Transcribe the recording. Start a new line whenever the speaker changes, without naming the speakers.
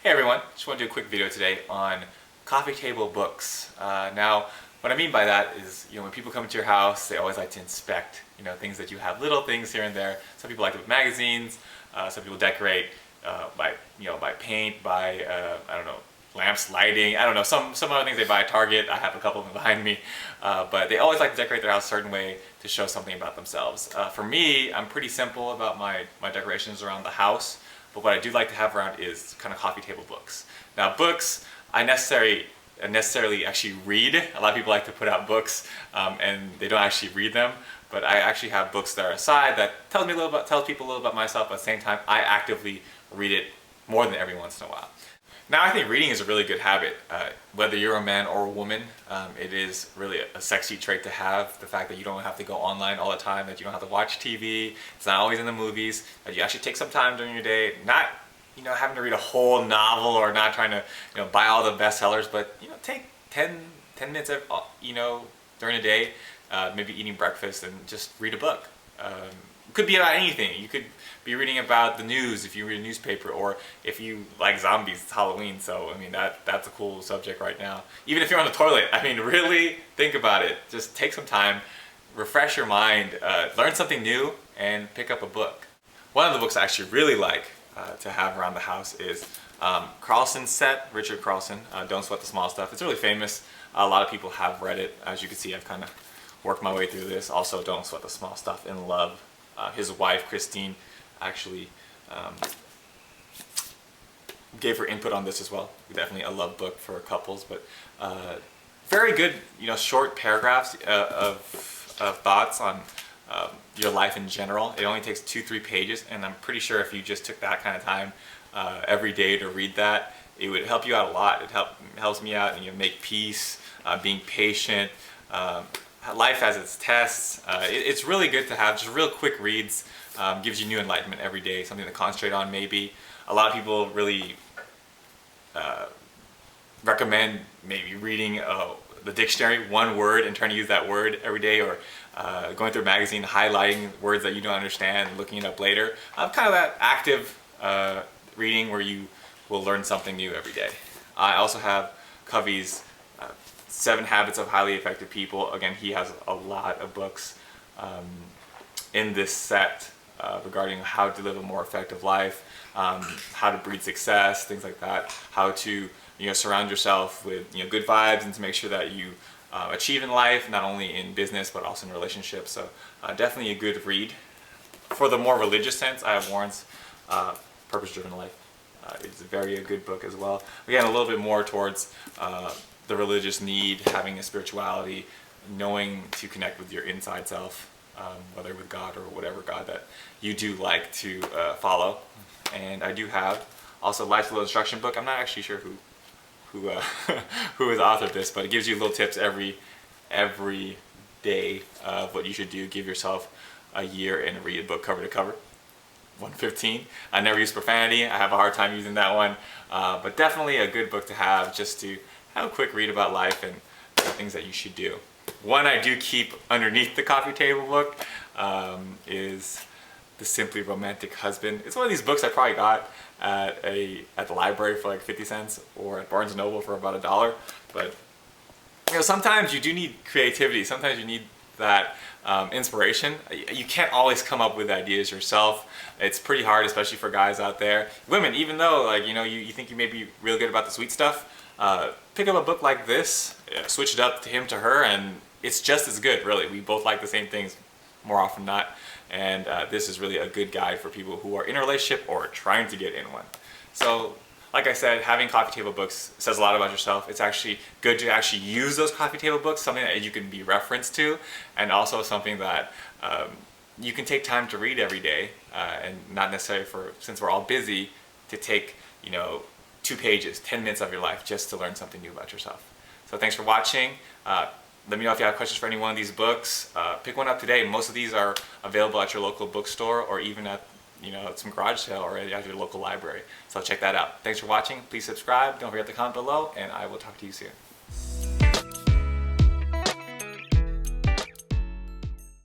Hey everyone, just want to do a quick video today on coffee table books. Now, what I mean by that is, when people come to your house, they always like to inspect, things that you have, little things here and there. Some people like to put magazines, some people decorate by paint, by, I don't know, lamps, lighting, I don't know, some other things they buy at Target. I have a couple of them behind me, but they always like to decorate their house a certain way to show something about themselves. For me, I'm pretty simple about my decorations around the house. But what I do like to have around is kind of coffee table books. Now books, I necessarily actually read. A lot of people like to put out books and they don't actually read them. But I actually have books that are aside that tells people a little about myself. But at the same time, I actively read it more than every once in a while. Now I think reading is a really good habit. Whether you're a man or a woman, it is really a sexy trait to have. The fact that you don't have to go online all the time, that you don't have to watch TV, it's not always in the movies, that you actually take some time during your day, not having to read a whole novel or not trying to buy all the bestsellers, but take 10 minutes during the day, maybe eating breakfast and just read a book. It could be about anything. You could be reading about the news if you read a newspaper, or if you like zombies, it's Halloween, so I mean that's a cool subject right now. Even if you're on the toilet, I mean really think about it. Just take some time, refresh your mind, learn something new, and pick up a book. One of the books I actually really like to have around the house is Carlson's set, Richard Carlson, Don't Sweat the Small Stuff. It's really famous. A lot of people have read it. As you can see, I've kind of worked my way through this. Also, Don't Sweat the Small Stuff, In Love. His wife, Christine, actually gave her input on this as well. Definitely a love book for couples, but very good, short paragraphs of thoughts on your life in general. It only takes 2-3 pages, and I'm pretty sure if you just took that kind of time every day to read that, it would help you out a lot. It helps me out, and make peace, being patient. Life has its tests. It's really good to have just real quick reads. Gives you new enlightenment every day, something to concentrate on maybe. A lot of people really recommend maybe reading the dictionary, one word, and trying to use that word every day, or going through a magazine, highlighting words that you don't understand, and looking it up later. Kind of that active reading where you will learn something new every day. I also have Covey's 7 Habits of Highly Effective People. Again, he has a lot of books in this set regarding how to live a more effective life, how to breed success, things like that, how to surround yourself with good vibes, and to make sure that you achieve in life, not only in business but also in relationships. So definitely a good read. For the more religious sense, I have Warren's Purpose Driven Life. It's a very good book as well. Again, a little bit more towards the religious need, having a spirituality, knowing to connect with your inside self, whether with God or whatever God that you do like to follow. And I do have also Life's Little Instruction book. I'm not actually sure who has authored this, but it gives you little tips every day of what you should do. Give yourself a year and read a book cover to cover. 115. I never use profanity. I have a hard time using that one, but definitely a good book to have, just to have a quick read about life and the things that you should do. One I do keep underneath the coffee table book is The Simply Romantic Husband. It's one of these books I probably got at the library for like 50 cents, or at Barnes & Noble for about $1. But sometimes you do need creativity. Sometimes you need that inspiration. You can't always come up with ideas yourself. It's pretty hard, especially for guys out there. Women, even though you think you may be real good about the sweet stuff, pick up a book like this, switch it up to him, to her, and it's just as good, really. We both like the same things more often than not, and this is really a good guide for people who are in a relationship or trying to get in one. So, like I said, having coffee table books says a lot about yourself. It's actually good to actually use those coffee table books, something that you can be referenced to, and also something that you can take time to read every day, and not necessarily, since we're all busy, to take 2 pages, 10 minutes of your life just to learn something new about yourself. So thanks for watching. Let me know if you have questions for any one of these books. Pick one up today. Most of these are available at your local bookstore, or even at some garage sale, or at your local library. So check that out. Thanks for watching. Please subscribe. Don't forget to comment below, and I will talk to you soon.